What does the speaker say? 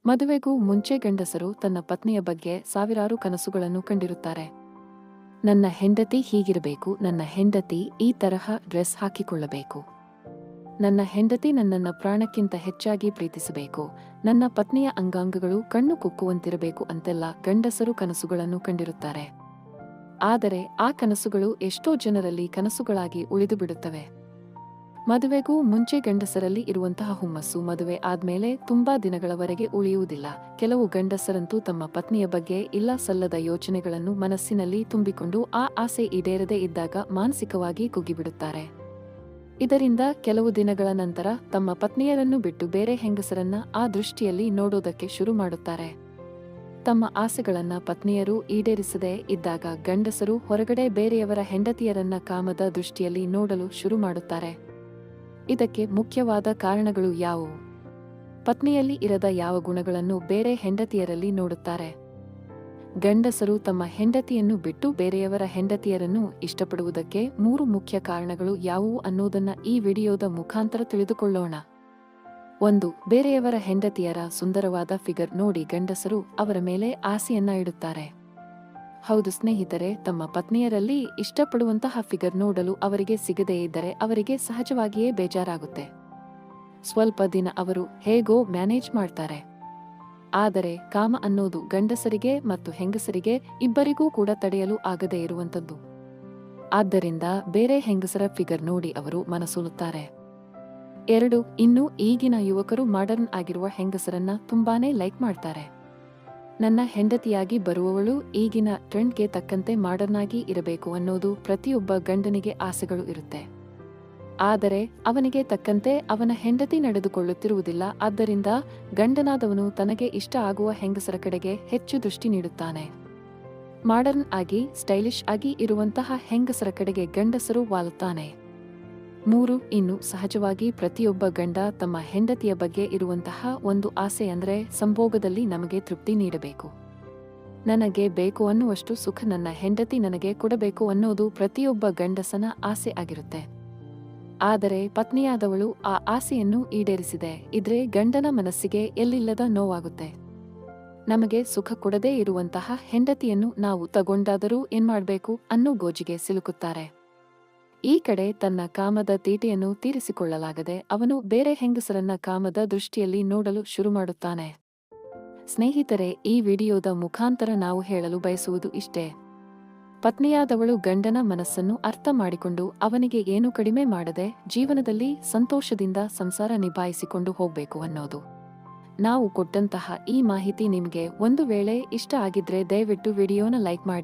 ಮದುವೆಗೂ ಮುಂಚೆ ಗಂಡಸರು ತನ್ನ ಪತ್ನಿಯ ಬಗ್ಗೆ ಸಾವಿರಾರು ಕನಸುಗಳನ್ನು ಕಂಡಿರುತ್ತಾರೆ. ನನ್ನ ಹೆಂಡತಿ ಹೀಗಿರಬೇಕು, ನನ್ನ ಹೆಂಡತಿ ಈ ತರಹ ಡ್ರೆಸ್ ಹಾಕಿಕೊಳ್ಳಬೇಕು, ನನ್ನ ಹೆಂಡತಿ ನನ್ನನ್ನ ಪ್ರಾಣಕ್ಕಿಂತ ಹೆಚ್ಚಾಗಿ ಪ್ರೀತಿಸಬೇಕು, ನನ್ನ ಪತ್ನಿಯ ಅಂಗಾಂಗಗಳು ಕಣ್ಣು ಕುಕ್ಕುವಂತಿರಬೇಕು ಅಂತೆಲ್ಲ ಗಂಡಸರು ಕನಸುಗಳನ್ನು ಕಂಡಿರುತ್ತಾರೆ. ಆದರೆ ಆ ಕನಸುಗಳು ಎಷ್ಟೋ ಜನರಲ್ಲಿ ಕನಸುಗಳಾಗಿ ಉಳಿದುಬಿಡುತ್ತವೆ. ಮದುವೆಗೂ ಮುಂಚೆ ಗಂಡಸರಲ್ಲಿ ಇರುವಂತಹ ಹುಮ್ಮಸ್ಸು ಮದುವೆ ಆದ್ಮೇಲೆ ತುಂಬಾ ದಿನಗಳವರೆಗೆ ಉಳಿಯುವುದಿಲ್ಲ. ಕೆಲವು ಗಂಡಸರಂತೂ ತಮ್ಮ ಪತ್ನಿಯ ಬಗ್ಗೆ ಇಲ್ಲ ಸಲ್ಲದ ಯೋಚನೆಗಳನ್ನು ಮನಸ್ಸಿನಲ್ಲಿ ತುಂಬಿಕೊಂಡು ಆ ಆಸೆ ಈಡೇರದೇ ಇದ್ದಾಗ ಮಾನಸಿಕವಾಗಿ ಕುಗ್ಗಿಬಿಡುತ್ತಾರೆ. ಇದರಿಂದ ಕೆಲವು ದಿನಗಳ ನಂತರ ತಮ್ಮ ಪತ್ನಿಯರನ್ನು ಬಿಟ್ಟು ಬೇರೆ ಹೆಂಗಸರನ್ನ ಆ ದೃಷ್ಟಿಯಲ್ಲಿ ನೋಡೋದಕ್ಕೆ ಶುರು ಮಾಡುತ್ತಾರೆ. ತಮ್ಮ ಆಸೆಗಳನ್ನ ಪತ್ನಿಯರು ಈಡೇರಿಸದೇ ಇದ್ದಾಗ ಗಂಡಸರು ಹೊರಗಡೆ ಬೇರೆಯವರ ಹೆಂಡತಿಯರನ್ನ ಕಾಮದ ದೃಷ್ಟಿಯಲ್ಲಿ ನೋಡಲು ಶುರು ಮಾಡುತ್ತಾರೆ. ಇದಕ್ಕೆ ಮುಖ್ಯವಾದ ಕಾರಣಗಳು ಯಾವುವು? ಪತ್ನಿಯಲ್ಲಿ ಇರದ ಯಾವ ಗುಣಗಳನ್ನು ಬೇರೆ ಹೆಂಡತಿಯರಲ್ಲಿ ನೋಡುತ್ತಾರೆ? ಗಂಡಸರು ತಮ್ಮ ಹೆಂಡತಿಯನ್ನು ಬಿಟ್ಟು ಬೇರೆಯವರ ಹೆಂಡತಿಯರನ್ನು ಇಷ್ಟಪಡುವುದಕ್ಕೆ 3 ಮುಖ್ಯ ಕಾರಣಗಳು ಯಾವುವು ಅನ್ನೋದನ್ನ ಈ ವಿಡಿಯೋದ ಮುಖಾಂತರ ತಿಳಿದುಕೊಳ್ಳೋಣ. 1. ಬೇರೆಯವರ ಹೆಂಡತಿಯರ ಸುಂದರವಾದ ಫಿಗರ್ ನೋಡಿ ಗಂಡಸರು ಅವರ ಮೇಲೆ ಆಸೆಯನ್ನ ಇಡುತ್ತಾರೆ. ಹೌದು ಸ್ನೇಹಿತರೆ, ತಮ್ಮ ಪತ್ನಿಯರಲ್ಲಿ ಇಷ್ಟಪಡುವಂತಹ ಫಿಗರ್ ನೋಡಲು ಅವರಿಗೆ ಸಿಗದೇ ಇದ್ದರೆ ಅವರಿಗೆ ಸಹಜವಾಗಿಯೇ ಬೇಜಾರಾಗುತ್ತೆ. ಸ್ವಲ್ಪ ದಿನ ಅವರು ಹೇಗೋ ಮ್ಯಾನೇಜ್ ಮಾಡ್ತಾರೆ. ಆದರೆ ಕಾಮ ಅನ್ನೋದು ಗಂಡಸರಿಗೆ ಮತ್ತು ಹೆಂಗಸರಿಗೆ ಇಬ್ಬರಿಗೂ ಕೂಡ ತಡೆಯಲು ಆಗದೇ ಇರುವಂತದ್ದು. ಆದ್ದರಿಂದ ಬೇರೆ ಹೆಂಗಸರ ಫಿಗರ್ ನೋಡಿ ಅವರು ಮನಸೋಲುತ್ತಾರೆ. 2. ಇನ್ನು ಈಗಿನ ಯುವಕರು ಮಾಡರ್ನ್ ಆಗಿರುವ ಹೆಂಗಸರನ್ನ ತುಂಬಾನೇ ಲೈಕ್ ಮಾಡ್ತಾರೆ. ನನ್ನ ಹೆಂಡತಿಯಾಗಿ ಬರುವವಳು ಈಗಿನ ಟ್ರೆಂಡ್ಗೆ ತಕ್ಕಂತೆ ಮಾಡರ್ನ್ ಆಗಿ ಇರಬೇಕು ಅನ್ನೋದು ಪ್ರತಿಯೊಬ್ಬ ಗಂಡನಿಗೆ ಆಸೆಗಳು ಇರುತ್ತೆ. ಆದರೆ ಅವನಿಗೆ ತಕ್ಕಂತೆ ಅವನ ಹೆಂಡತಿ ನಡೆದುಕೊಳ್ಳುತ್ತಿರುವುದಿಲ್ಲ. ಆದ್ದರಿಂದ ಗಂಡನಾದವನು ತನಗೆ ಇಷ್ಟ ಆಗುವ ಹೆಂಗಸರ ಕಡೆಗೆ ಹೆಚ್ಚು ದೃಷ್ಟಿ ನೀಡುತ್ತಾನೆ. ಮಾಡರ್ನ್ ಆಗಿ ಸ್ಟೈಲಿಶ್ ಆಗಿ ಇರುವಂತಹ ಹೆಂಗಸರ ಕಡೆಗೆ ಗಂಡಸರು ವಾಲುತ್ತಾನೆ. 3. ಇನ್ನು ಸಹಜವಾಗಿ ಪ್ರತಿಯೊಬ್ಬ ಗಂಡ ತಮ್ಮ ಹೆಂಡತಿಯ ಬಗ್ಗೆ ಇರುವಂತಹ ಒಂದು ಆಸೆ ಅಂದ್ರೆ ಸಂಭೋಗದಲ್ಲಿ ನಮಗೆ ತೃಪ್ತಿ ನೀಡಬೇಕು, ನನಗೆ ಬೇಕು ಅನ್ನುವಷ್ಟು ಸುಖ ನನ್ನ ಹೆಂಡತಿ ನನಗೆ ಕೊಡಬೇಕು ಅನ್ನೋದು ಪ್ರತಿಯೊಬ್ಬ ಗಂಡಸನ ಆಸೆ ಆಗಿರುತ್ತೆ. ಆದರೆ ಪತ್ನಿಯಾದವಳು ಆ ಆಸೆಯನ್ನು ಈಡೇರಿಸಿದೆ ಇದ್ರೆ ಗಂಡನ ಮನಸ್ಸಿಗೆ ಎಲ್ಲಿಲ್ಲದ ನೋವಾಗುತ್ತೆ. ನಮಗೆ ಸುಖ ಕೊಡದೇ ಇರುವಂತಹ ಹೆಂಡತಿಯನ್ನು ನಾವು ತಗೊಂಡಾದರೂ ಏನ್ಮಾಡ್ಬೇಕು ಅನ್ನೋ ಗೋಜಿಗೆ ಸಿಲುಕುತ್ತಾರೆ. ಈ ಕಡೆ ತನ್ನ ಕಾಮದ ತೀಟೆಯನ್ನು ತೀರಿಸಿಕೊಳ್ಳಲಾಗದೆ ಅವನು ಬೇರೆ ಹೆಂಗಸರನ್ನ ಕಾಮದ ದೃಷ್ಟಿಯಲ್ಲಿ ನೋಡಲು ಶುರು ಮಾಡುತ್ತಾನೆ. ಸ್ನೇಹಿತರೆ, ಈ ವಿಡಿಯೋದ ಮುಖಾಂತರ ನಾವು ಹೇಳಲು ಬಯಸುವುದು ಇಷ್ಟೇ. ಪತ್ನಿಯಾದವಳು ಗಂಡನ ಮನಸ್ಸನ್ನು ಅರ್ಥ ಮಾಡಿಕೊಂಡು ಅವನಿಗೆ ಏನು ಕಡಿಮೆ ಮಾಡದೆ ಜೀವನದಲ್ಲಿ ಸಂತೋಷದಿಂದ ಸಂಸಾರ ನಿಭಾಯಿಸಿಕೊಂಡು ಹೋಗ್ಬೇಕು ಅನ್ನೋದು. ನಾವು ಕೊಟ್ಟಂತಹ ಈ ಮಾಹಿತಿ ನಿಮಗೆ ಒಂದು ವೇಳೆ ಇಷ್ಟ ಆಗಿದ್ರೆ ದಯವಿಟ್ಟು ವಿಡಿಯೋನ ಲೈಕ್ ಮಾಡಿ.